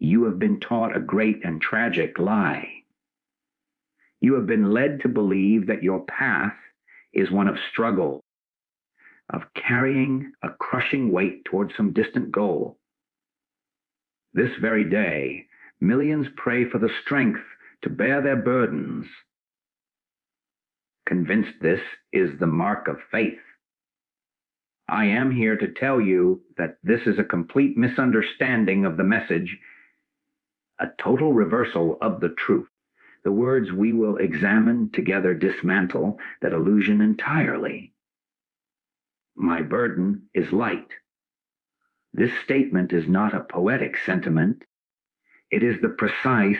You have been taught a great and tragic lie. You have been led to believe that your path is one of struggle, of carrying a crushing weight toward some distant goal. This very day, millions pray for the strength to bear their burdens, convinced this is the mark of faith. I am here to tell you that this is a complete misunderstanding of the message, a total reversal of the truth. The words we will examine together dismantle that illusion entirely. My burden is light. This statement is not a poetic sentiment. It is the precise,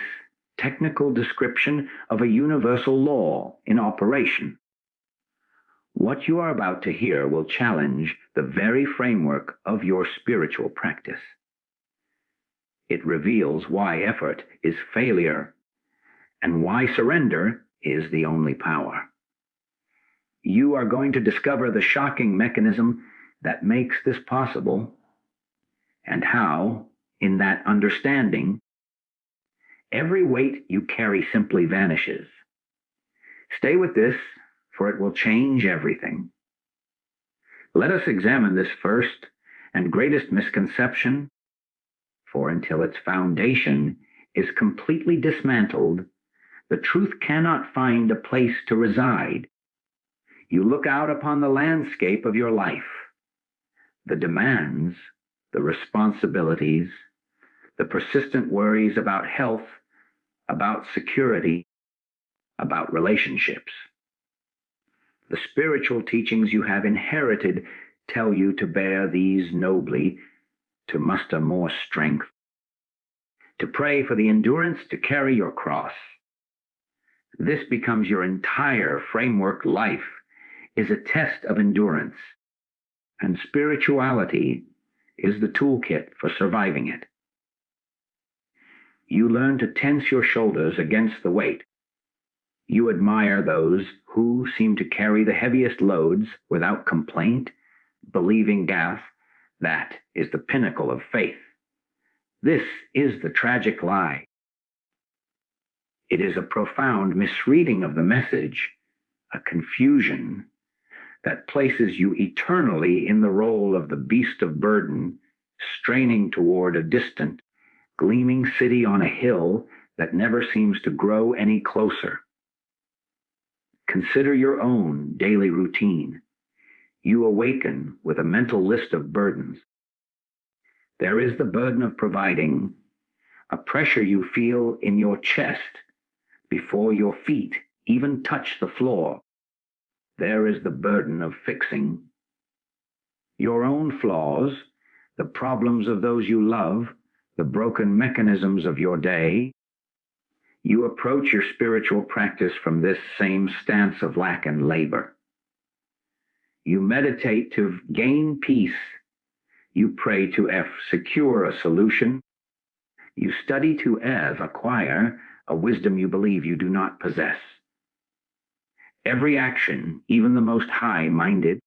technical description of a universal law in operation. What you are about to hear will challenge the very framework of your spiritual practice. It reveals why effort is failure and why surrender is the only power. You are going to discover the shocking mechanism that makes this possible, and how, in that understanding, every weight you carry simply vanishes. Stay with this, for it will change everything. Let us examine this first and greatest misconception, for until its foundation is completely dismantled, the truth cannot find a place to reside. You look out upon the landscape of your life, the demands, the responsibilities, the persistent worries about health, about security, about relationships. The spiritual teachings you have inherited tell you to bear these nobly, to muster more strength, to pray for the endurance to carry your cross. This becomes your entire framework. Life is a test of endurance, and spirituality is the toolkit for surviving it. You learn to tense your shoulders against the weight. You admire those who seem to carry the heaviest loads without complaint, believing that is the pinnacle of faith. This is the tragic lie. It is a profound misreading of the message, a confusion that places you eternally in the role of the beast of burden, straining toward a distant, gleaming city on a hill that never seems to grow any closer. Consider your own daily routine. You awaken with a mental list of burdens. There is the burden of providing, a pressure you feel in your chest before your feet even touch the floor. There is the burden of fixing your own flaws, the problems of those you love, the broken mechanisms of your day. You approach your spiritual practice from this same stance of lack and labor. You meditate to gain peace. You pray to secure a solution. You study to acquire a wisdom you believe you do not possess. Every action, even the most high-minded,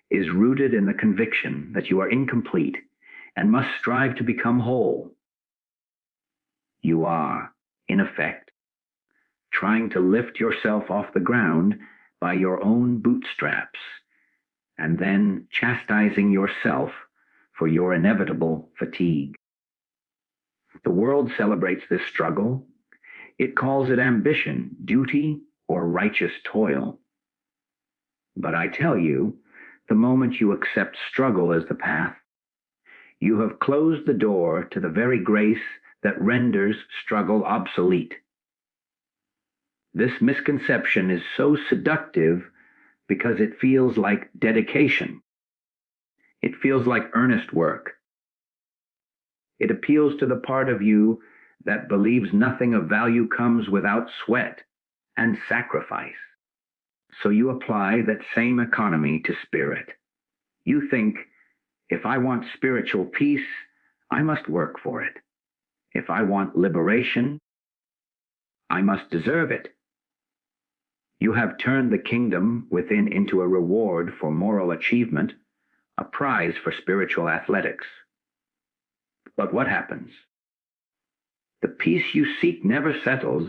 is rooted in the conviction that you are incomplete and must strive to become whole. You are, in effect, trying to lift yourself off the ground by your own bootstraps, and then chastising yourself for your inevitable fatigue. The world celebrates this struggle. It calls it ambition, duty, or righteous toil. But I tell you, the moment you accept struggle as the path, you have closed the door to the very grace that renders struggle obsolete. This misconception is so seductive because it feels like dedication. It feels like earnest work. It appeals to the part of you that believes nothing of value comes without sweat and sacrifice. So you apply that same economy to spirit. You think, if I want spiritual peace, I must work for it. If I want liberation, I must deserve it. You have turned the kingdom within into a reward for moral achievement, a prize for spiritual athletics. But what happens? The peace you seek never settles.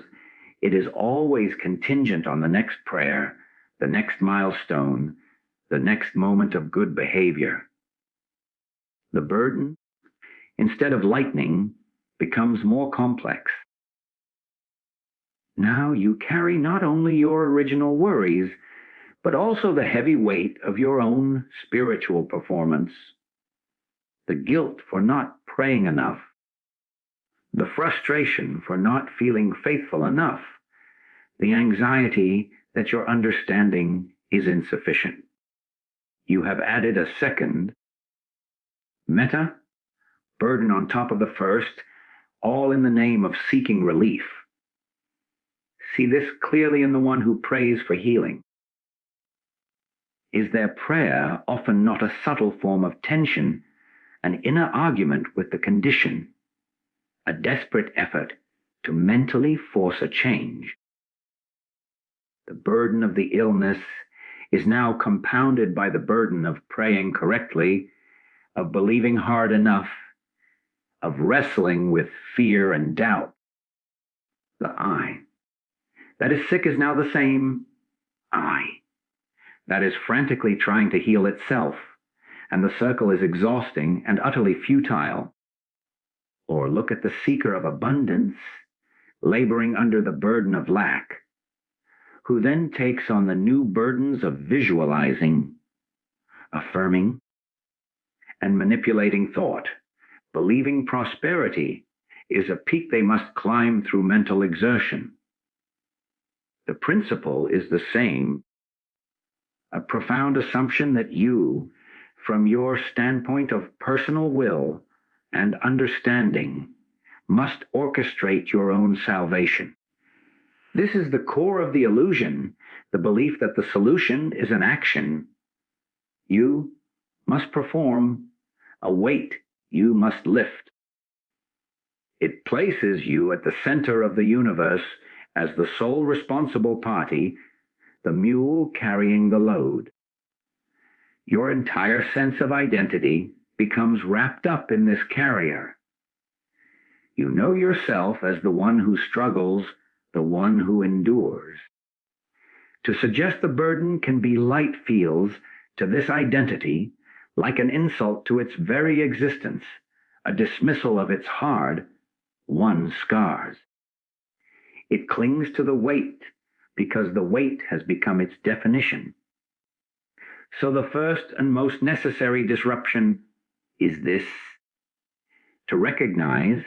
It is always contingent on the next prayer, the next milestone, the next moment of good behavior. The burden, instead of lightening, becomes more complex. Now you carry not only your original worries, but also the heavy weight of your own spiritual performance, the guilt for not praying enough, the frustration for not feeling faithful enough, the anxiety that your understanding is insufficient. You have added a second, metta, burden on top of the first, all in the name of seeking relief. See this clearly in the one who prays for healing. Is their prayer often not a subtle form of tension, an inner argument with the condition, a desperate effort to mentally force a change? The burden of the illness is now compounded by the burden of praying correctly, of believing hard enough, of wrestling with fear and doubt. The I that is sick is now the same I that is frantically trying to heal itself, and the circle is exhausting and utterly futile. Or look at the seeker of abundance, laboring under the burden of lack, who then takes on the new burdens of visualizing, affirming, and manipulating thought, believing prosperity is a peak they must climb through mental exertion. The principle is the same, a profound assumption that you, from your standpoint of personal will and understanding, must orchestrate your own salvation. This is the core of the illusion, the belief that the solution is an action. You must perform, a weight you must lift. It places you at the center of the universe as the sole responsible party, the mule carrying the load. Your entire sense of identity becomes wrapped up in this carrier. You know yourself as the one who struggles, the one who endures. To suggest the burden can be light feels to this identity like an insult to its very existence, a dismissal of its hard, won scars. It clings to the weight because the weight has become its definition. So the first and most necessary disruption is this: to recognize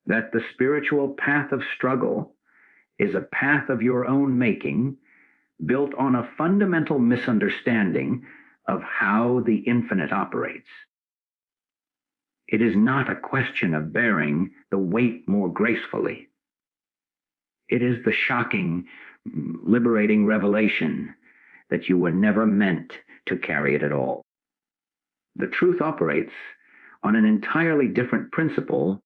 that the spiritual path of struggle is a path of your own making, built on a fundamental misunderstanding of how the infinite operates. It is not a question of bearing the weight more gracefully. It is the shocking, liberating revelation that you were never meant to carry it at all. The truth operates on an entirely different principle,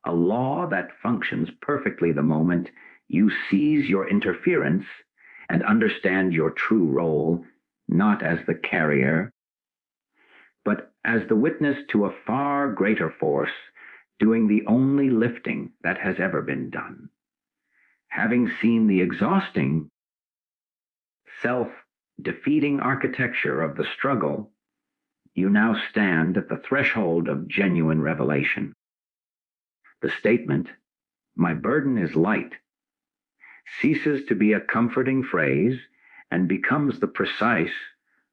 a law that functions perfectly the moment you seize your interference and understand your true role, not as the carrier, but as the witness to a far greater force doing the only lifting that has ever been done. Having seen the exhausting, self-defeating architecture of the struggle, you now stand at the threshold of genuine revelation. The statement, "My burden is light," ceases to be a comforting phrase and becomes the precise,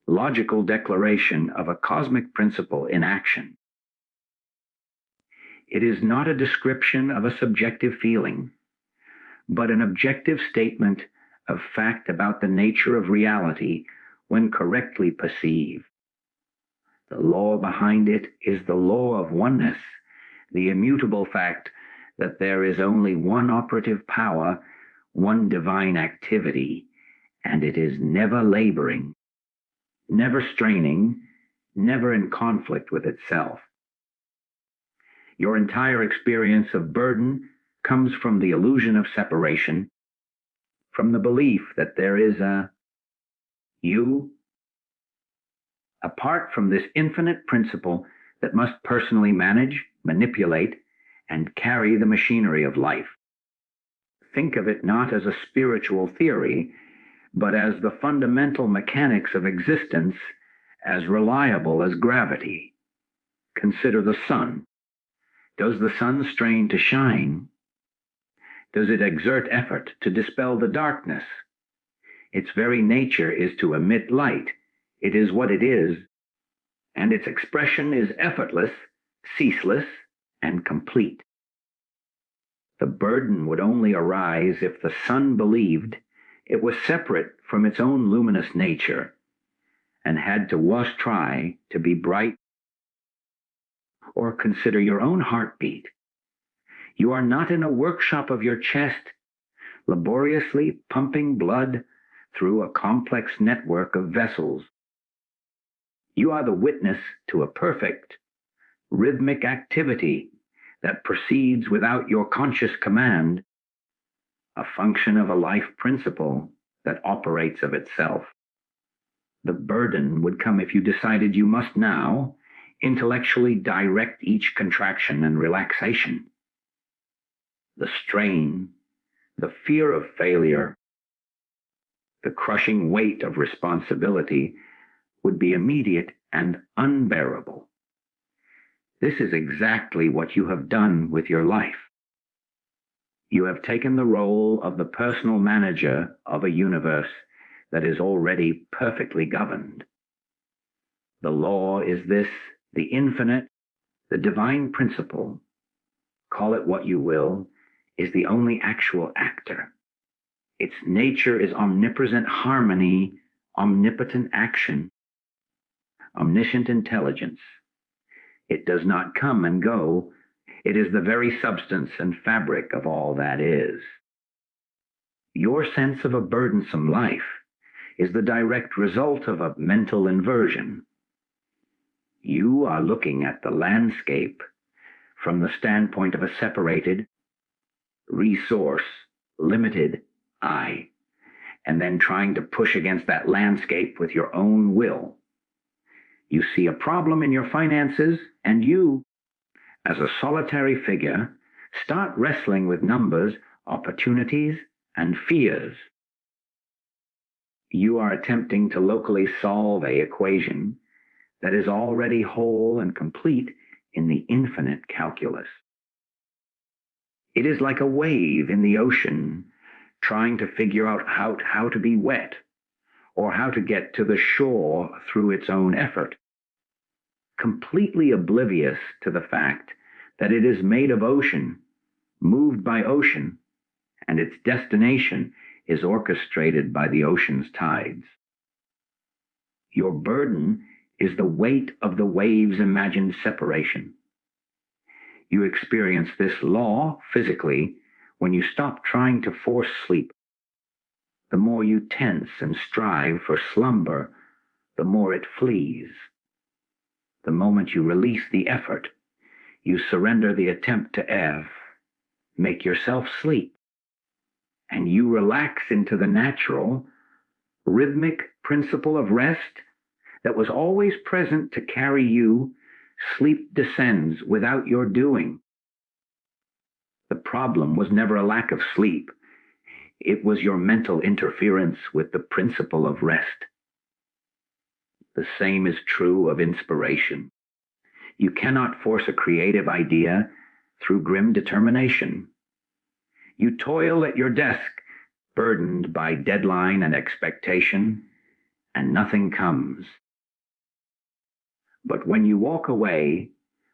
logical declaration of a cosmic principle in action. It is not a description of a subjective feeling, but an objective statement of fact about the nature of reality when correctly perceived. The law behind it is the law of oneness, the immutable fact that there is only one operative power, one divine activity, and it is never laboring, never straining, never in conflict with itself. Your entire experience of burden comes from the illusion of separation, from the belief that there is a you, apart from this infinite principle that must personally manage, manipulate, and carry the machinery of life. Think of it not as a spiritual theory, but as the fundamental mechanics of existence, as reliable as gravity. Consider the sun. Does the sun strain to shine? Does it exert effort to dispel the darkness? Its very nature is to emit light. It is what it is, and its expression is effortless, ceaseless, and complete. The burden would only arise if the sun believed it was separate from its own luminous nature and had to try to be bright. Or consider your own heartbeat. You are not in a workshop of your chest, laboriously pumping blood through a complex network of vessels. You are the witness to a perfect, rhythmic activity that proceeds without your conscious command, a function of a life principle that operates of itself. The burden would come if you decided you must now intellectually direct each contraction and relaxation. The strain, the fear of failure, the crushing weight of responsibility would be immediate and unbearable. This is exactly what you have done with your life. You have taken the role of the personal manager of a universe that is already perfectly governed. The law is this: the infinite, the divine principle, call it what you will, is the only actual actor. Its nature is omnipresent harmony, omnipotent action, omniscient intelligence. It does not come and go. It is the very substance and fabric of all that is. Your sense of a burdensome life is the direct result of a mental inversion. You are looking at the landscape from the standpoint of a separated, resource, limited I, and then trying to push against that landscape with your own will. You see a problem in your finances, and you, as a solitary figure, start wrestling with numbers, opportunities, and fears. You are attempting to locally solve an equation that is already whole and complete in the infinite calculus. It is like a wave in the ocean trying to figure out how to be wet, or how to get to the shore through its own effort, completely oblivious to the fact that it is made of ocean, moved by ocean, and its destination is orchestrated by the ocean's tides. Your burden is the weight of the wave's imagined separation. You experience this law physically when you stop trying to force sleep. The more you tense and strive for slumber, the more it flees. The moment you release the effort, you surrender the attempt to make yourself sleep, and you relax into the natural, rhythmic principle of rest that was always present to carry you. Sleep descends without your doing. The problem was never a lack of sleep. It was your mental interference with the principle of rest. The same is true of inspiration. You cannot force a creative idea through grim determination. You toil at your desk, burdened by deadline and expectation, and nothing comes. But when you walk away,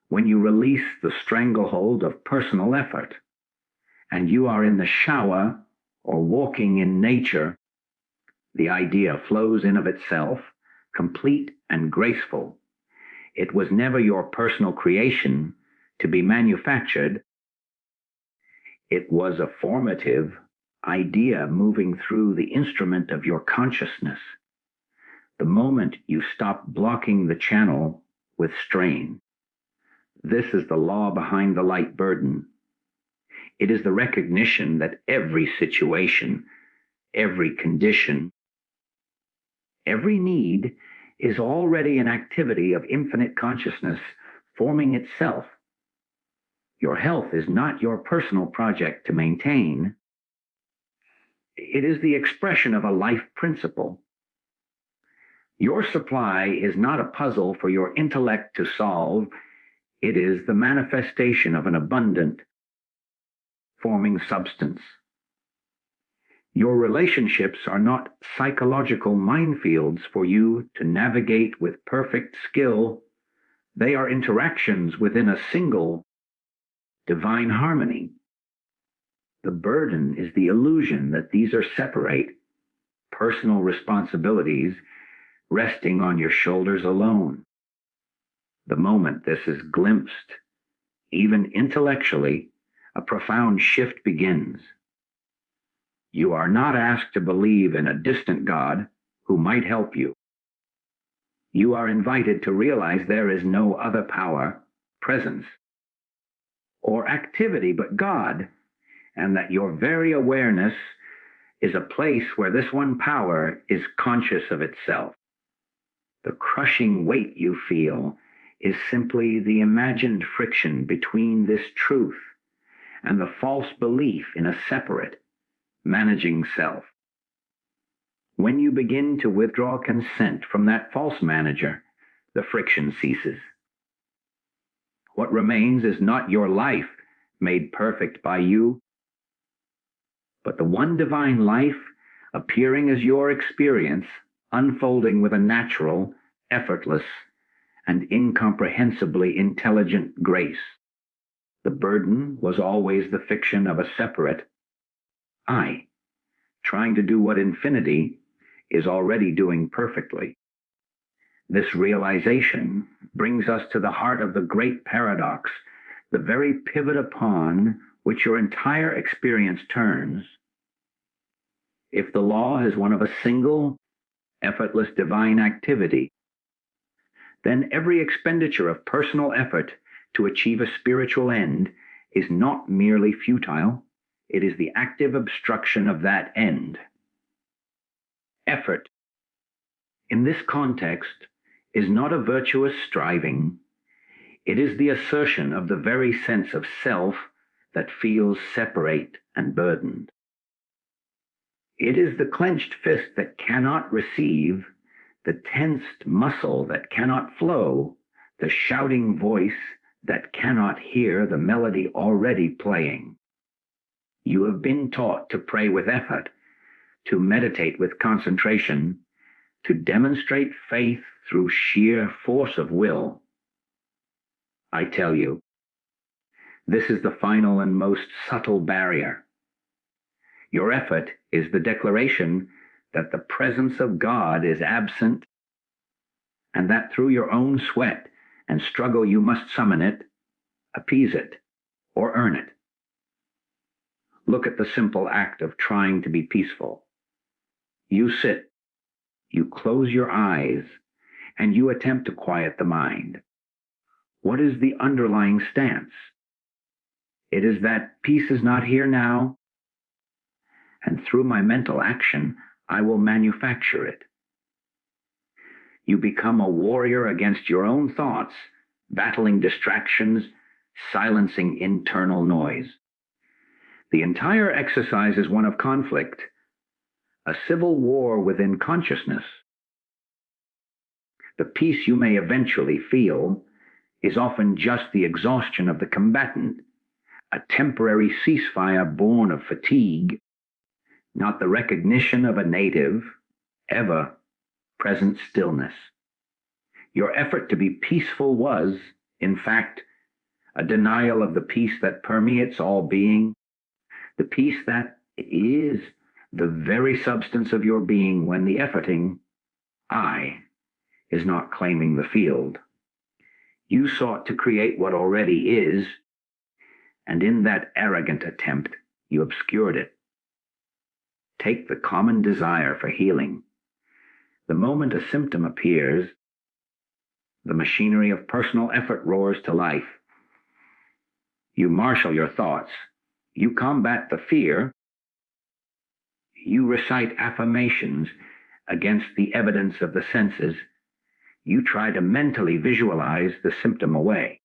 when you release the stranglehold of personal effort, and you are in the shower or walking in nature, the idea flows in of itself, complete and graceful. It was never your personal creation to be manufactured. It was a formative idea moving through the instrument of your consciousness. The moment you stop blocking the channel with strain. This is the law behind the light burden. It is the recognition that every situation, every condition, every need is already an activity of infinite consciousness forming itself. Your health is not your personal project to maintain. It is the expression of a life principle. Your supply is not a puzzle for your intellect to solve. It is the manifestation of an abundant, forming substance. Your relationships are not psychological minefields for you to navigate with perfect skill. They are interactions within a single, divine harmony. The burden is the illusion that these are separate, personal responsibilities resting on your shoulders alone. The moment this is glimpsed, even intellectually, a profound shift begins. You are not asked to believe in a distant God who might help you. You are invited to realize there is no other power, presence, or activity but God, and that your very awareness is a place where this one power is conscious of itself. The crushing weight you feel is simply the imagined friction between this truth and the false belief in a separate, managing self. When you begin to withdraw consent from that false manager, the friction ceases. What remains is not your life made perfect by you, but the one divine life appearing as your experience, unfolding with a natural, effortless, and incomprehensibly intelligent grace. The burden was always the fiction of a separate I, trying to do what infinity is already doing perfectly. This realization brings us to the heart of the great paradox, the very pivot upon which your entire experience turns. If the law is one of a single, effortless divine activity, then every expenditure of personal effort to achieve a spiritual end is not merely futile, it is the active obstruction of that end. Effort, in this context, is not a virtuous striving. It is the assertion of the very sense of self that feels separate and burdened. It is the clenched fist that cannot receive, the tensed muscle that cannot flow, the shouting voice that cannot hear the melody already playing. You have been taught to pray with effort, to meditate with concentration, to demonstrate faith through sheer force of will. I tell you, this is the final and most subtle barrier. Your effort is the declaration that the presence of God is absent, and that through your own sweat and struggle you must summon it, appease it, or earn it. Look at the simple act of trying to be peaceful. You sit, you close your eyes, and you attempt to quiet the mind. What is the underlying stance? It is that peace is not here now, and through my mental action, I will manufacture it. You become a warrior against your own thoughts, battling distractions, silencing internal noise. The entire exercise is one of conflict, a civil war within consciousness. The peace you may eventually feel is often just the exhaustion of the combatant, a temporary ceasefire born of fatigue, not the recognition of a native, ever-present stillness. Your effort to be peaceful was, in fact, a denial of the peace that permeates all being, the peace that is the very substance of your being when the efforting I is not claiming the field. You sought to create what already is, and in that arrogant attempt, you obscured it. Take the common desire for healing. The moment a symptom appears, the machinery of personal effort roars to life. You marshal your thoughts. You combat the fear. You recite affirmations against the evidence of the senses. You try to mentally visualize the symptom away.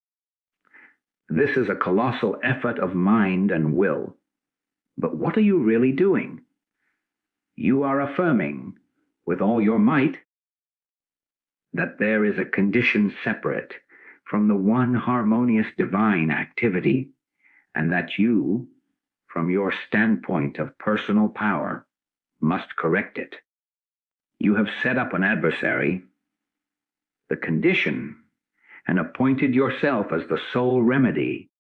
This is a colossal effort of mind and will. But what are you really doing? You are affirming, with all your might, that there is a condition separate from the one harmonious divine activity, and that you, from your standpoint of personal power, must correct it. You have set up an adversary, the condition, and appointed yourself as the sole remedy.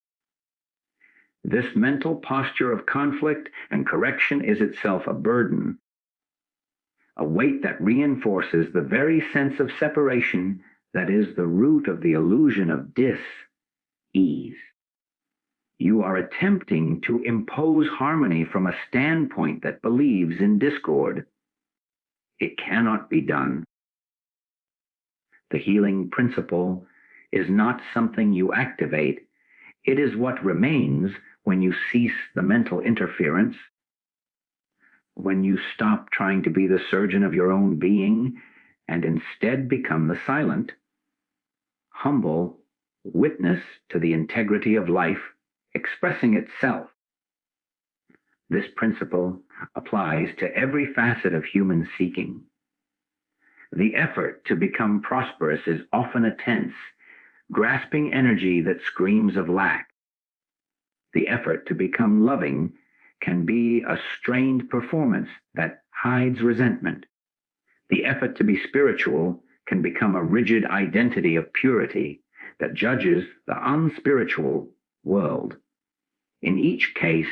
This mental posture of conflict and correction is itself a burden, a weight that reinforces the very sense of separation that is the root of the illusion of dis-ease. You are attempting to impose harmony from a standpoint that believes in discord. It cannot be done. The healing principle is not something you activate. It is what remains when you cease the mental interference, when you stop trying to be the surgeon of your own being and instead become the silent, humble witness to the integrity of life expressing itself. This principle applies to every facet of human seeking. The effort to become prosperous is often a tense, grasping energy that screams of lack. The effort to become loving can be a strained performance that hides resentment. The effort to be spiritual can become a rigid identity of purity that judges the unspiritual world. In each case,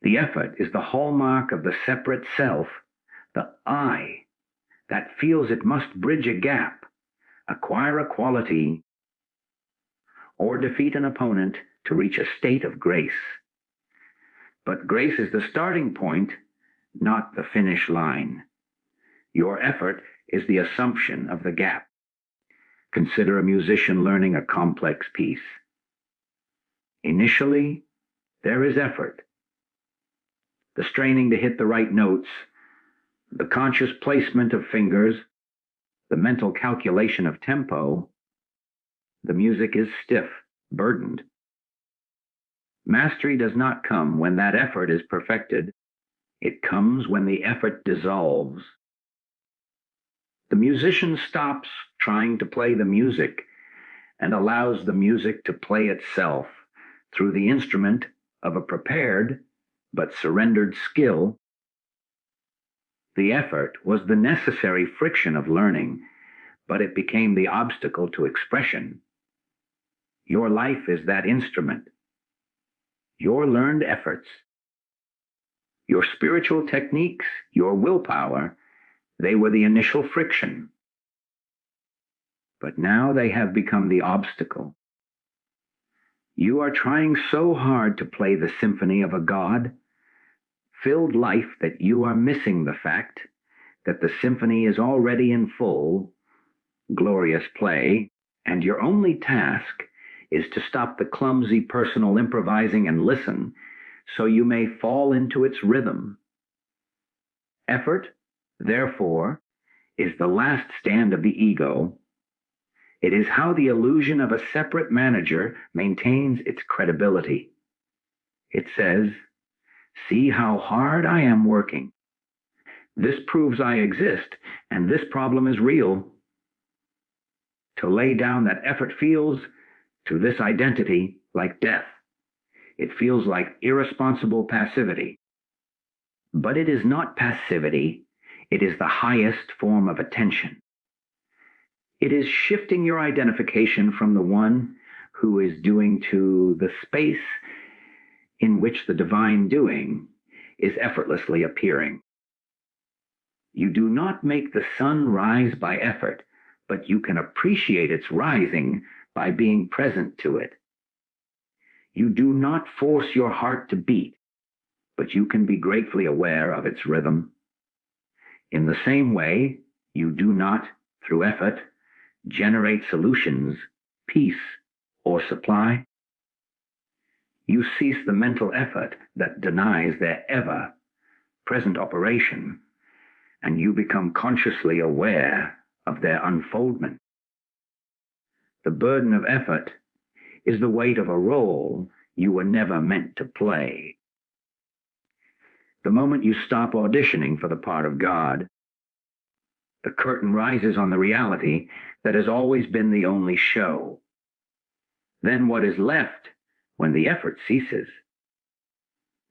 the effort is the hallmark of the separate self, the I, that feels it must bridge a gap, acquire a quality, or defeat an opponent to reach a state of grace. But grace is the starting point, not the finish line. Your effort is the assumption of the gap. Consider a musician learning a complex piece. Initially, there is effort. The straining to hit the right notes, the conscious placement of fingers, the mental calculation of tempo. The music is stiff, burdened. Mastery does not come when that effort is perfected. It comes when the effort dissolves. The musician stops trying to play the music and allows the music to play itself through the instrument of a prepared but surrendered skill. The effort was the necessary friction of learning, but it became the obstacle to expression. Your life is that instrument. Your learned efforts, your spiritual techniques, your willpower, they were the initial friction. But now they have become the obstacle. You are trying so hard to play the symphony of a God-filled life that you are missing the fact that the symphony is already in full, glorious play, and your only task is to stop the clumsy personal improvising and listen so you may fall into its rhythm. Effort, therefore, is the last stand of the ego. It is how the illusion of a separate manager maintains its credibility. It says, "See how hard I am working. This proves I exist, and this problem is real." To lay down that effort feels, to this identity, like death. It feels like irresponsible passivity. But it is not passivity. It is the highest form of attention. It is shifting your identification from the one who is doing to the space in which the divine doing is effortlessly appearing. You do not make the sun rise by effort, but you can appreciate its rising by being present to it. You do not force your heart to beat, but you can be gratefully aware of its rhythm. In the same way, you do not, through effort, generate solutions, peace, or supply. You cease the mental effort that denies their ever-present operation, and you become consciously aware of their unfoldment. The burden of effort is the weight of a role you were never meant to play. The moment you stop auditioning for the part of God, the curtain rises on the reality that has always been the only show. Then what is left when the effort ceases?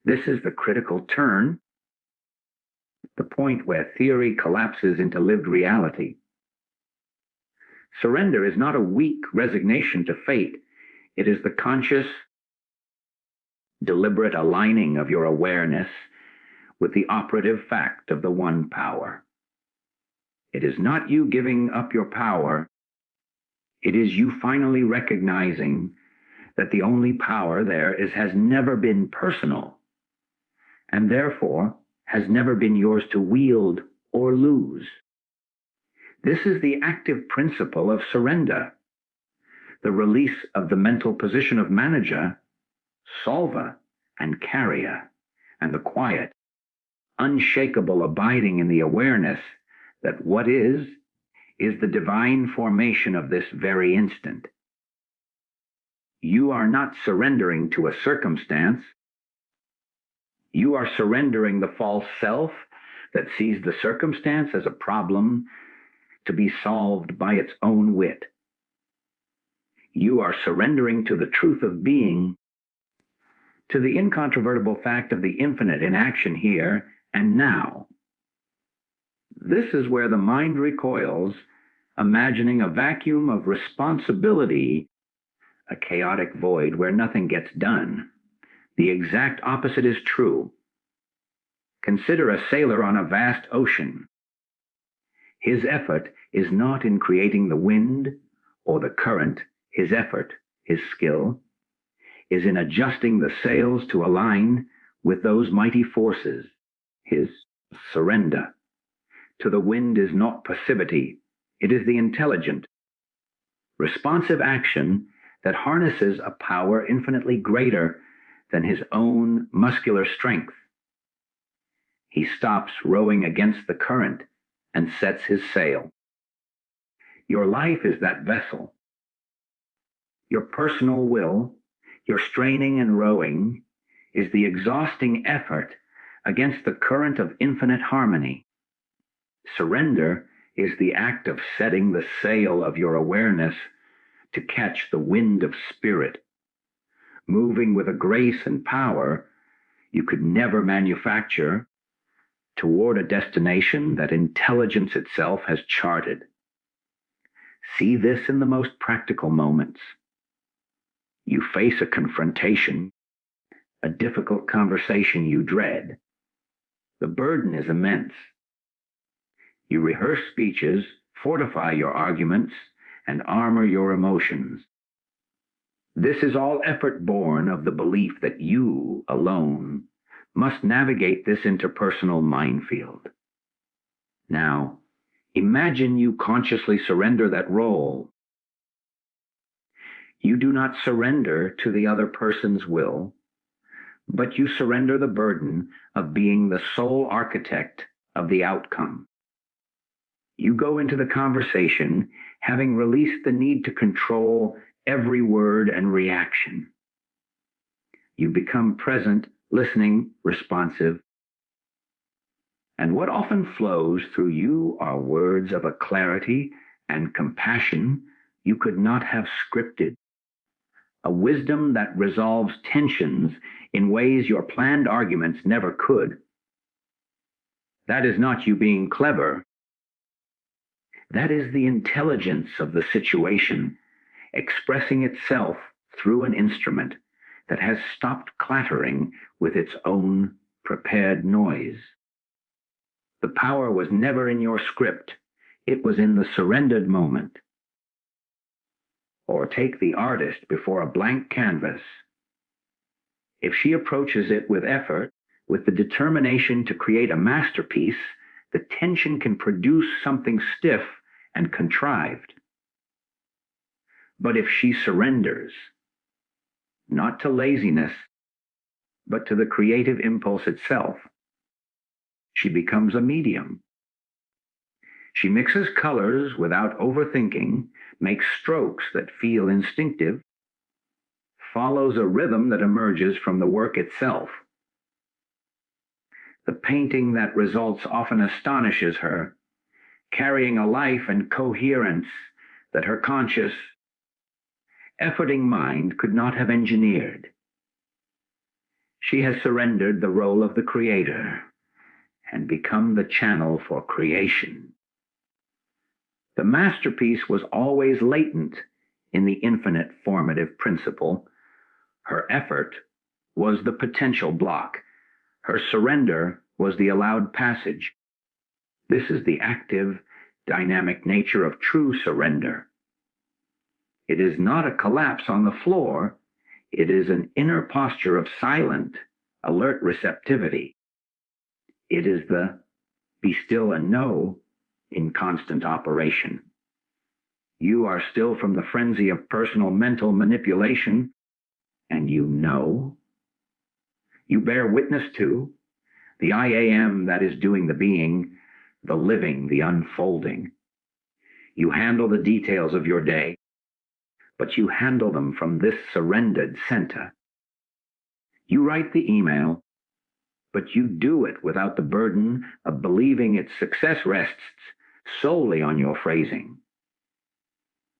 This is the critical turn, the point where theory collapses into lived reality. Surrender is not a weak resignation to fate. It is the conscious, deliberate aligning of your awareness with the operative fact of the one power. It is not you giving up your power. It is you finally recognizing that the only power there has never been personal, and therefore has never been yours to wield or lose. This is the active principle of surrender, the release of the mental position of manager, solver, and carrier, and the quiet, unshakable abiding in the awareness that what is the divine formation of this very instant. You are not surrendering to a circumstance. You are surrendering the false self that sees the circumstance as a problem to be solved by its own wit. You are surrendering to the truth of being, to the incontrovertible fact of the infinite in action here and now. This is where the mind recoils, imagining a vacuum of responsibility, a chaotic void where nothing gets done. The exact opposite is true. Consider a sailor on a vast ocean. His effort is not in creating the wind or the current. His effort, his skill, is in adjusting the sails to align with those mighty forces. His surrender to the wind is not passivity. It is the intelligent, responsive action that harnesses a power infinitely greater than his own muscular strength. He stops rowing against the current and sets his sail. Your life is that vessel. Your personal will, your straining and rowing, is the exhausting effort against the current of infinite harmony. Surrender is the act of setting the sail of your awareness to catch the wind of spirit, moving with a grace and power you could never manufacture toward a destination that intelligence itself has charted. See this in the most practical moments. You face a confrontation, a difficult conversation you dread. The burden is immense. You rehearse speeches, fortify your arguments, and armor your emotions. This is all effort born of the belief that you alone must navigate this interpersonal minefield. Now, imagine you consciously surrender that role. You do not surrender to the other person's will, but you surrender the burden of being the sole architect of the outcome. You go into the conversation having released the need to control every word and reaction. You become present, listening, responsive. And what often flows through you are words of a clarity and compassion you could not have scripted. A wisdom that resolves tensions in ways your planned arguments never could. That is not you being clever. That is the intelligence of the situation expressing itself through an instrument that has stopped clattering with its own prepared noise. The power was never in your script. It was in the surrendered moment. Or take the artist before a blank canvas. If she approaches it with effort, with the determination to create a masterpiece, the tension can produce something stiff and contrived. But if she surrenders, not to laziness, but to the creative impulse itself, she becomes a medium. She mixes colors without overthinking, makes strokes that feel instinctive, follows a rhythm that emerges from the work itself. The painting that results often astonishes her, carrying a life and coherence that her conscious, efforting mind could not have engineered. She has surrendered the role of the creator and become the channel for creation. The masterpiece was always latent in the infinite formative principle. Her effort was the potential block. Her surrender was the allowed passage. This is the active, dynamic nature of true surrender. It is not a collapse on the floor. It is an inner posture of silent, alert receptivity. It is the be still and know in constant operation. You are still from the frenzy of personal mental manipulation, and you know. You bear witness to the I am that is doing the being, the living, the unfolding. You handle the details of your day, but you handle them from this surrendered center. You write the email, but you do it without the burden of believing its success rests solely on your phrasing.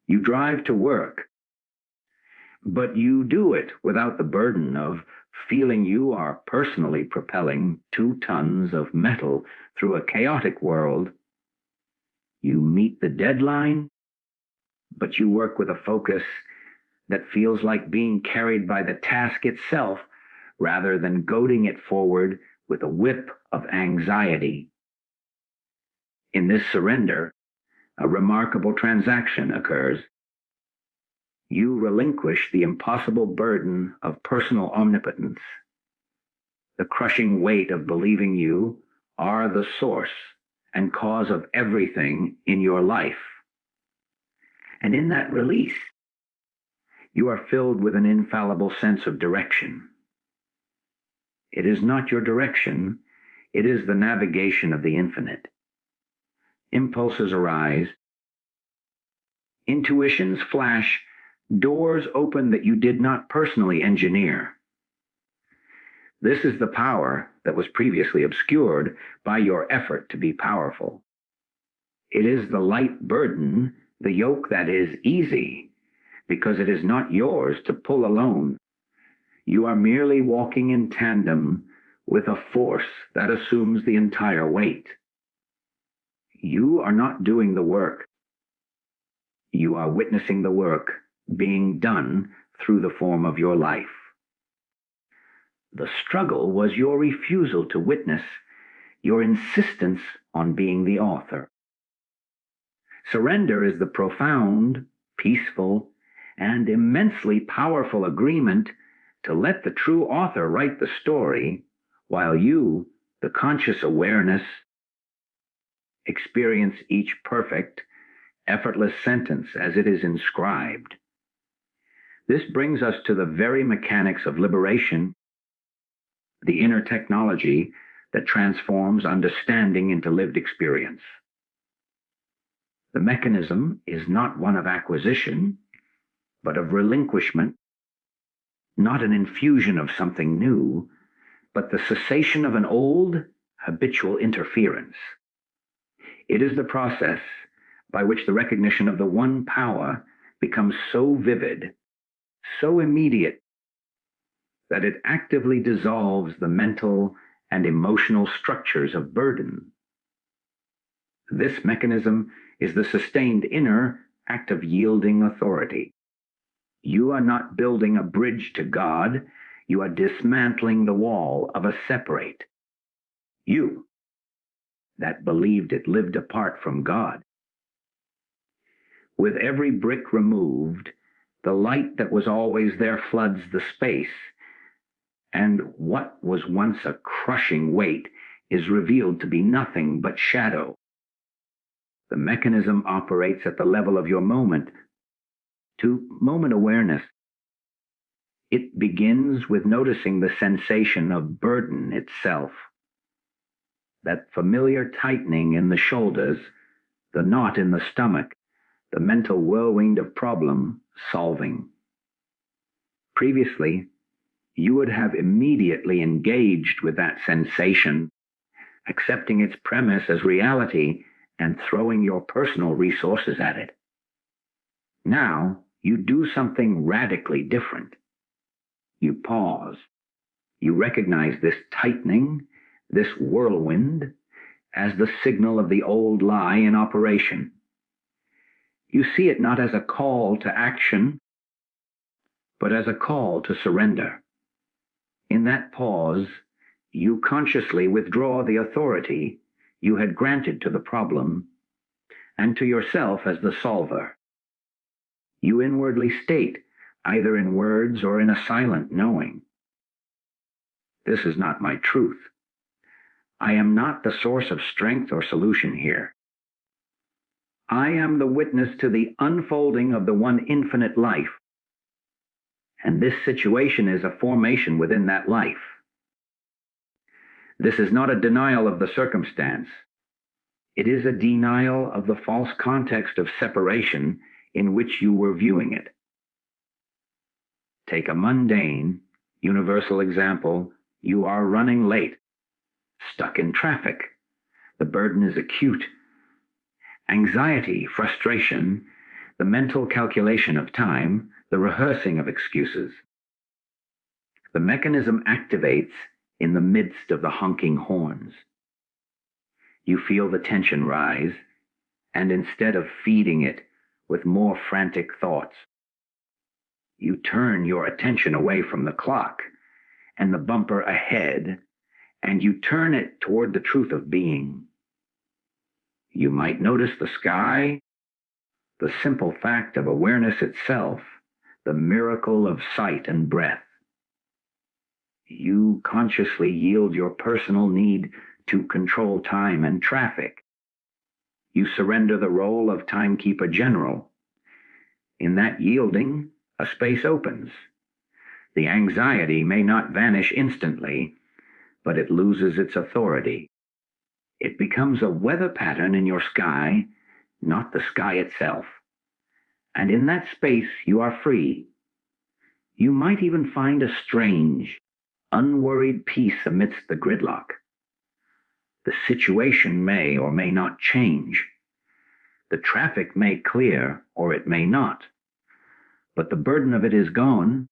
You drive to work, but you do it without the burden of feeling you are personally propelling 2 tons of metal through a chaotic world. You meet the deadline, but you work with a focus that feels like being carried by the task itself rather than goading it forward with a whip of anxiety. In this surrender, a remarkable transaction occurs. You relinquish the impossible burden of personal omnipotence, the crushing weight of believing you are the source and cause of everything in your life. And in that release, you are filled with an infallible sense of direction. It is not your direction, it is the navigation of the infinite. Impulses arise, intuitions flash, doors open that you did not personally engineer. This is the power that was previously obscured by your effort to be powerful. It is the light burden, the yoke that is easy, because it is not yours to pull alone. You are merely walking in tandem with a force that assumes the entire weight. You are not doing the work. You are witnessing the work being done through the form of your life. The struggle was your refusal to witness, your insistence on being the author. Surrender is the profound, peaceful, and immensely powerful agreement to let the true author write the story while you, the conscious awareness, experience each perfect, effortless sentence as it is inscribed. This brings us to the very mechanics of liberation, the inner technology that transforms understanding into lived experience. The mechanism is not one of acquisition, but of relinquishment, not an infusion of something new, but the cessation of an old, habitual interference. It is the process by which the recognition of the one power becomes so vivid, so immediate, that it actively dissolves the mental and emotional structures of burden. This mechanism is the sustained inner act of yielding authority. You are not building a bridge to God, you are dismantling the wall of a separate. You, that believed it lived apart from God. With every brick removed, the light that was always there floods the space, and what was once a crushing weight is revealed to be nothing but shadow. The mechanism operates at the level of your moment, to moment awareness. It begins with noticing the sensation of burden itself, that familiar tightening in the shoulders, the knot in the stomach, the mental whirlwind of problem solving. Previously, you would have immediately engaged with that sensation, accepting its premise as reality and throwing your personal resources at it. Now, you do something radically different. You pause. You recognize this tightening, this whirlwind, as the signal of the old lie in operation. You see it not as a call to action, but as a call to surrender. In that pause, you consciously withdraw the authority you had granted to the problem and to yourself as the solver. You inwardly state, either in words or in a silent knowing, "This is not my truth. I am not the source of strength or solution here. I am the witness to the unfolding of the one infinite life, and this situation is a formation within that life. This is not a denial of the circumstance. It is a denial of the false context of separation in which you were viewing it." Take a mundane, universal example. You are running late, stuck in traffic. The burden is acute. Anxiety, frustration, the mental calculation of time, the rehearsing of excuses. The mechanism activates in the midst of the honking horns. You feel the tension rise, and instead of feeding it with more frantic thoughts, you turn your attention away from the clock and the bumper ahead, and you turn it toward the truth of being. You might notice the sky, the simple fact of awareness itself, the miracle of sight and breath. You consciously yield your personal need to control time and traffic. You surrender the role of timekeeper general. In that yielding, a space opens. The anxiety may not vanish instantly, but it loses its authority. It becomes a weather pattern in your sky, not the sky itself. And in that space, you are free. You might even find a strange, unworried peace amidst the gridlock. The situation may or may not change. The traffic may clear or it may not. But the burden of it is gone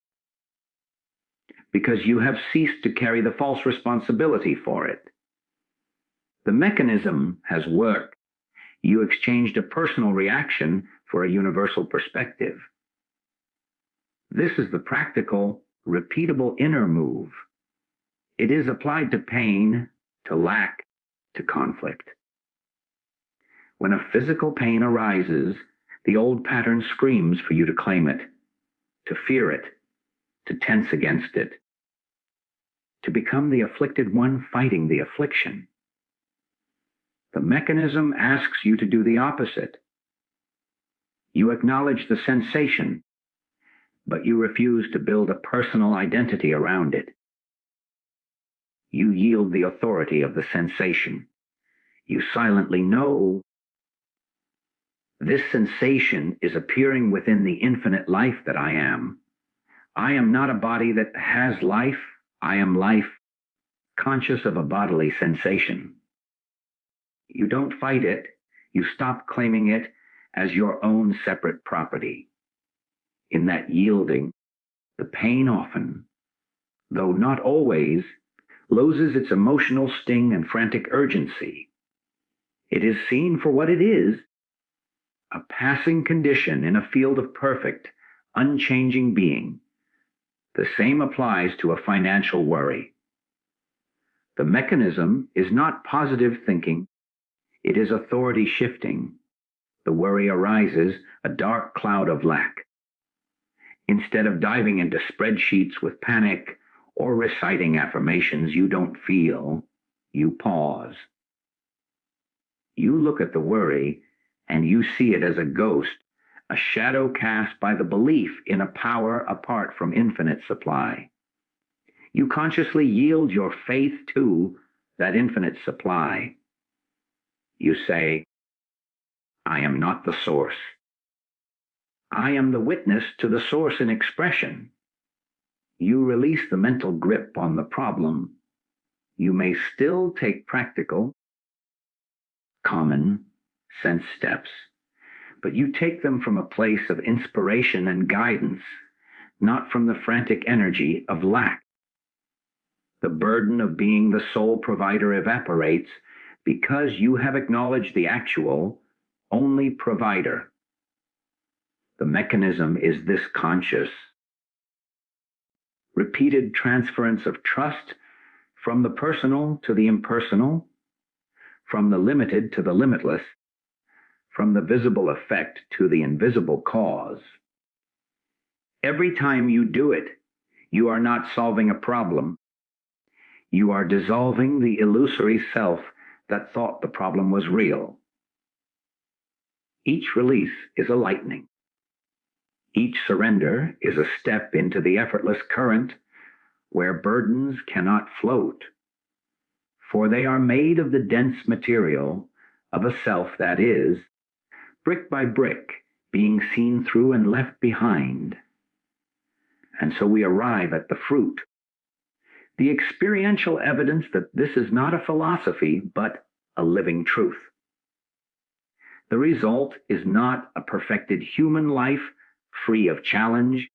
because you have ceased to carry the false responsibility for it. The mechanism has worked. You exchanged a personal reaction for a universal perspective. This is the practical, repeatable inner move. It is applied to pain, to lack, to conflict. When a physical pain arises, the old pattern screams for you to claim it, to fear it, to tense against it, to become the afflicted one fighting the affliction. The mechanism asks you to do the opposite. You acknowledge the sensation, but you refuse to build a personal identity around it. You yield the authority of the sensation. You silently know this sensation is appearing within the infinite life that I am. I am not a body that has life. I am life, conscious of a bodily sensation. You don't fight it. You stop claiming it as your own separate property. In that yielding, the pain often, though not always, loses its emotional sting and frantic urgency. It is seen for what it is, a passing condition in a field of perfect, unchanging being. The same applies to a financial worry. The mechanism is not positive thinking. It is authority shifting. The worry arises, a dark cloud of lack. Instead of diving into spreadsheets with panic or reciting affirmations you don't feel, you pause. You look at the worry and you see it as a ghost, a shadow cast by the belief in a power apart from infinite supply. You consciously yield your faith to that infinite supply. You say, I am not the source. I am the witness to the source in expression. you release the mental grip on the problem, you may still take practical, common sense steps, but you take them from a place of inspiration and guidance, not from the frantic energy of lack. The burden of being the sole provider evaporates because you have acknowledged the actual, only provider. The mechanism is this conscious, repeated transference of trust from the personal to the impersonal, from the limited to the limitless, from the visible effect to the invisible cause. Every time you do it, you are not solving a problem. You are dissolving the illusory self that thought the problem was real. Each release is a lightning. Each surrender is a step into the effortless current where burdens cannot float, for they are made of the dense material of a self that is, brick by brick, being seen through and left behind. And so we arrive at the fruit, the experiential evidence that this is not a philosophy, but a living truth. The result is not a perfected human life free of challenge,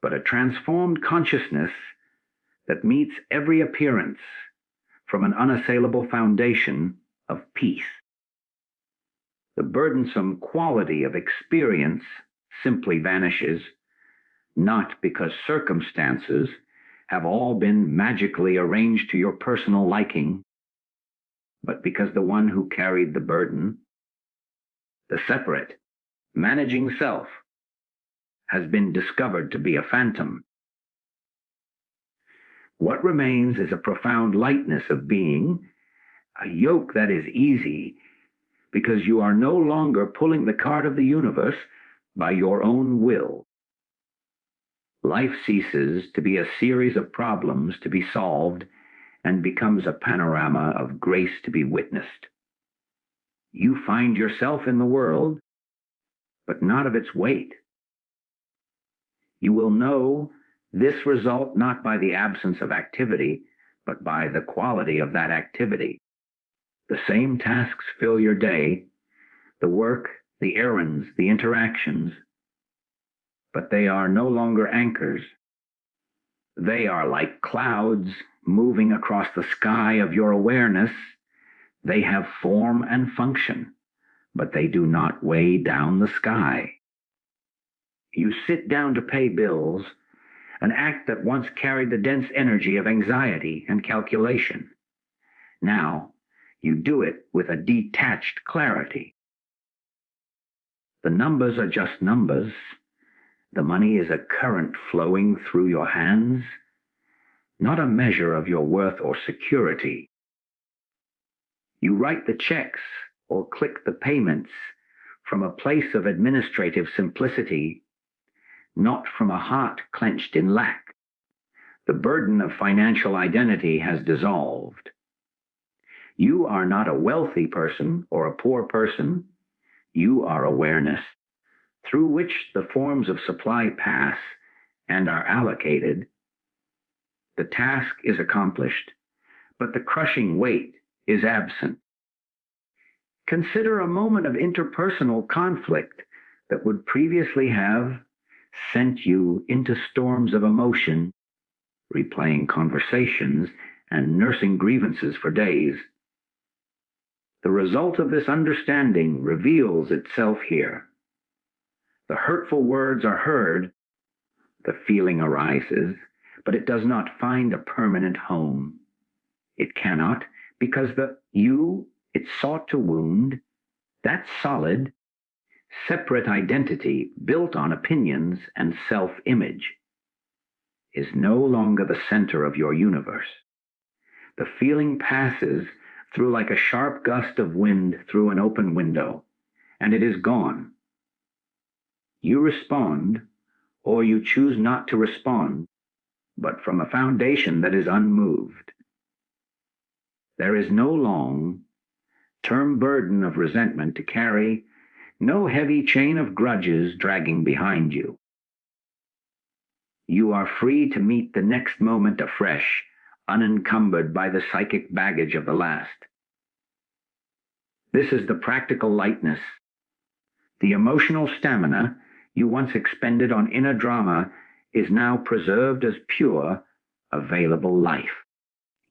but a transformed consciousness that meets every appearance from an unassailable foundation of peace. The burdensome quality of experience simply vanishes, not because circumstances have all been magically arranged to your personal liking, but because the one who carried the burden, the separate, managing self, has been discovered to be a phantom. What remains is a profound lightness of being, a yoke that is easy, because you are no longer pulling the cart of the universe by your own will. Life ceases to be a series of problems to be solved and becomes a panorama of grace to be witnessed. You find yourself in the world, but not of its weight. You will know this result not by the absence of activity, but by the quality of that activity. The same tasks fill your day, the work, the errands, the interactions, but they are no longer anchors. They are like clouds moving across the sky of your awareness. They have form and function, but they do not weigh down the sky. You sit down to pay bills, an act that once carried the dense energy of anxiety and calculation. Now, you do it with a detached clarity. The numbers are just numbers. The money is a current flowing through your hands, not a measure of your worth or security. You write the checks or click the payments from a place of administrative simplicity, not from a heart clenched in lack. The burden of financial identity has dissolved. You are not a wealthy person or a poor person. You are awareness, through which the forms of supply pass and are allocated. The task is accomplished, but the crushing weight is absent. Consider a moment of interpersonal conflict that would previously have sent you into storms of emotion, replaying conversations and nursing grievances for days. The result of this understanding reveals itself here. The hurtful words are heard, the feeling arises, but it does not find a permanent home. It cannot, because the you it sought to wound, that solid, separate identity built on opinions and self-image, is no longer the center of your universe. The feeling passes through like a sharp gust of wind through an open window, and it is gone. You respond, or you choose not to respond, but from a foundation that is unmoved. There is no long-term burden of resentment to carry, no heavy chain of grudges dragging behind you. You are free to meet the next moment afresh, unencumbered by the psychic baggage of the last. This is the practical lightness. The emotional stamina you once expended on inner drama is now preserved as pure, available life.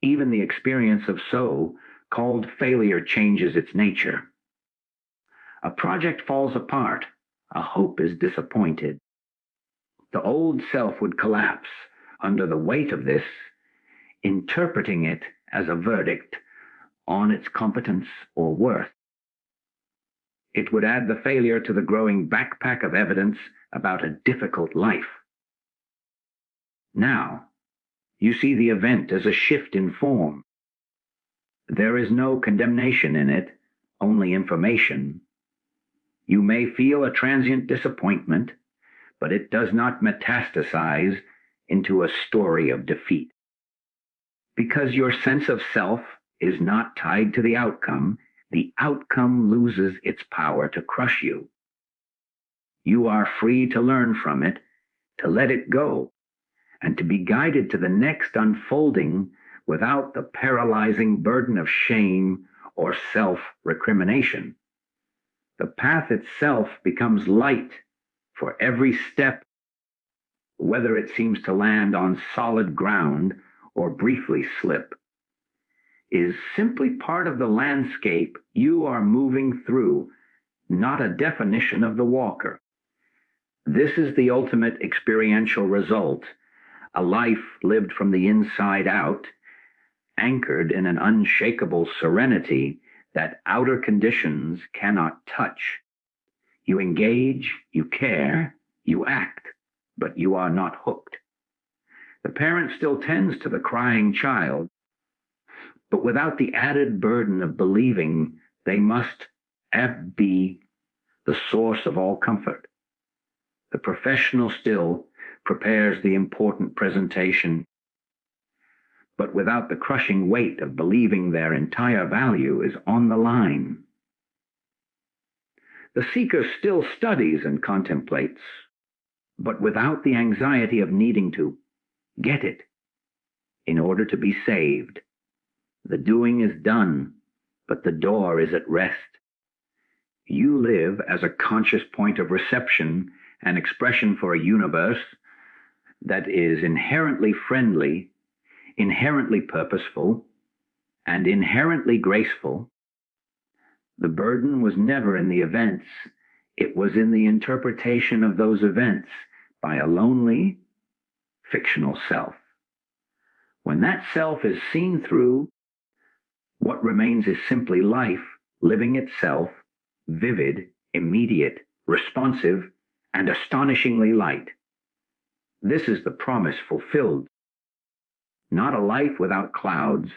Even the experience of so-called failure changes its nature. A project falls apart, a hope is disappointed. The old self would collapse under the weight of this, interpreting it as a verdict on its competence or worth. It would add the failure to the growing backpack of evidence about a difficult life. Now, you see the event as a shift in form. There is no condemnation in it, only information. You may feel a transient disappointment, but it does not metastasize into a story of defeat. Because your sense of self is not tied to the outcome loses its power to crush you. You are free to learn from it, to let it go, and to be guided to the next unfolding without the paralyzing burden of shame or self-recrimination. The path itself becomes light for every step, whether it seems to land on solid ground or briefly slip, is simply part of the landscape you are moving through, not a definition of the walker. This is the ultimate experiential result, a life lived from the inside out, anchored in an unshakable serenity that outer conditions cannot touch. You engage, you care, you act, but you are not hooked. The parent still tends to the crying child, but without the added burden of believing they must be the source of all comfort. The professional still prepares the important presentation, but without the crushing weight of believing their entire value is on the line. The seeker still studies and contemplates, but without the anxiety of needing to get it in order to be saved. The doing is done, but the door is at rest. You live as a conscious point of reception and expression for a universe that is inherently friendly, inherently purposeful, and inherently graceful. The burden was never in the events. It was in the interpretation of those events by a lonely, fictional self. When that self is seen through, what remains is simply life, living itself, vivid, immediate, responsive, and astonishingly light. This is the promise fulfilled. Not a life without clouds,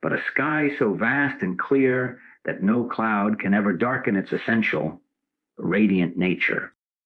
but a sky so vast and clear that no cloud can ever darken its essential, radiant nature.